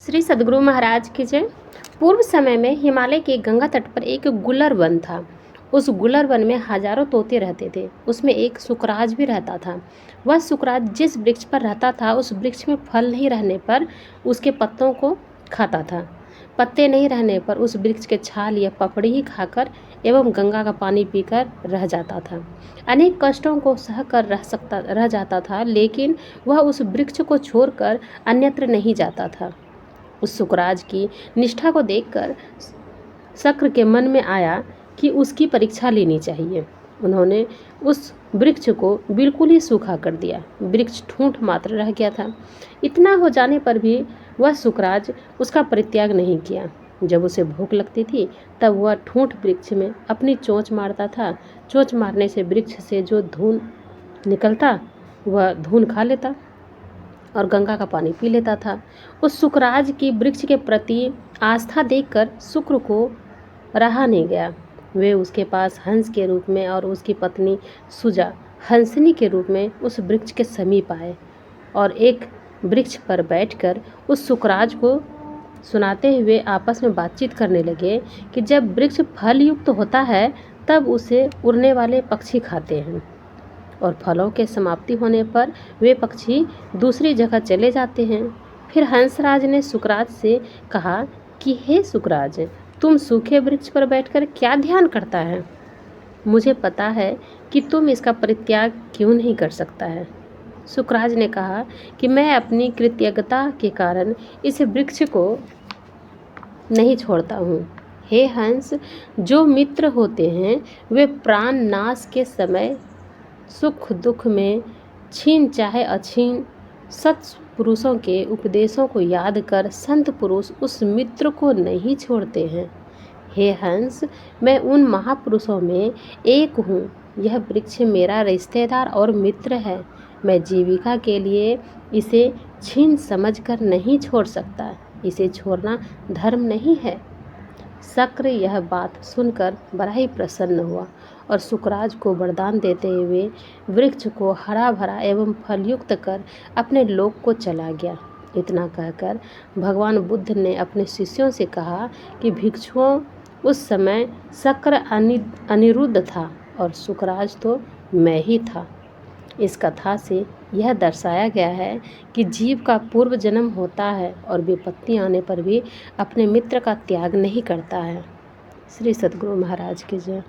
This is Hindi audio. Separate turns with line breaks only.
श्री सद्गुरु महाराज की जय। पूर्व समय में हिमालय के गंगा तट पर एक गुलर वन था। उस गुलर वन में हजारों तोते रहते थे। उसमें एक सुकराज भी रहता था। वह सुकराज जिस वृक्ष पर रहता था उस वृक्ष में फल नहीं रहने पर उसके पत्तों को खाता था। पत्ते नहीं रहने पर उस वृक्ष के छाल या पपड़ी ही खाकर एवं गंगा का पानी पीकर रह जाता था। अनेक कष्टों को सहकर रह जाता था, लेकिन वह उस वृक्ष को छोड़कर अन्यत्र नहीं जाता था। उस सुकराज की निष्ठा को देखकर शक्र के मन में आया कि उसकी परीक्षा लेनी चाहिए। उन्होंने उस वृक्ष को बिल्कुल ही सूखा कर दिया। वृक्ष ठूंठ मात्र रह गया था। इतना हो जाने पर भी वह सुकराज उसका परित्याग नहीं किया। जब उसे भूख लगती थी तब वह ठूंठ वृक्ष में अपनी चोंच मारता था। चोंच मारने से वृक्ष से जो धूल निकलता वह धूल खा लेता और गंगा का पानी पी लेता था। उस सुकराज की वृक्ष के प्रति आस्था देखकर शुक्र को रहा नहीं गया। वे उसके पास हंस के रूप में और उसकी पत्नी सुजा हंसनी के रूप में उस वृक्ष के समीप आए और एक वृक्ष पर बैठकर उस सुकराज को सुनाते हुए आपस में बातचीत करने लगे कि जब वृक्ष फल युक्त होता है तब उसे उड़ने वाले पक्षी खाते हैं और फलों के समाप्ति होने पर वे पक्षी दूसरी जगह चले जाते हैं। फिर हंसराज ने सुकराज से कहा कि हे सुकराज, तुम सूखे वृक्ष पर बैठकर क्या ध्यान करता है? मुझे पता है कि तुम इसका परित्याग क्यों नहीं कर सकता है। सुकराज ने कहा कि मैं अपनी कृतज्ञता के कारण इस वृक्ष को नहीं छोड़ता हूँ। हे हंस, जो मित्र होते हैं वे प्राण नाश के समय सुख दुख में छीन चाहे अछीन सत पुरुषों के उपदेशों को याद कर संत पुरुष उस मित्र को नहीं छोड़ते हैं। हे हंस, मैं उन महापुरुषों में एक हूँ। यह वृक्ष मेरा रिश्तेदार और मित्र है। मैं जीविका के लिए इसे छीन समझकर नहीं छोड़ सकता। इसे छोड़ना धर्म नहीं है। शक्र यह बात सुनकर बड़ा ही प्रसन्न हुआ और सुकराज को वरदान देते हुए वृक्ष को हरा भरा एवं फलयुक्त कर अपने लोक को चला गया। इतना कहकर भगवान बुद्ध ने अपने शिष्यों से कहा कि भिक्षुओं, उस समय शक्र अनिरुद्ध था और सुकराज तो मैं ही था। इस कथा से यह दर्शाया गया है कि जीव का पूर्व जन्म होता है और विपत्ति आने पर भी अपने मित्र का त्याग नहीं करता है। श्री सद्गुरु महाराज की जय।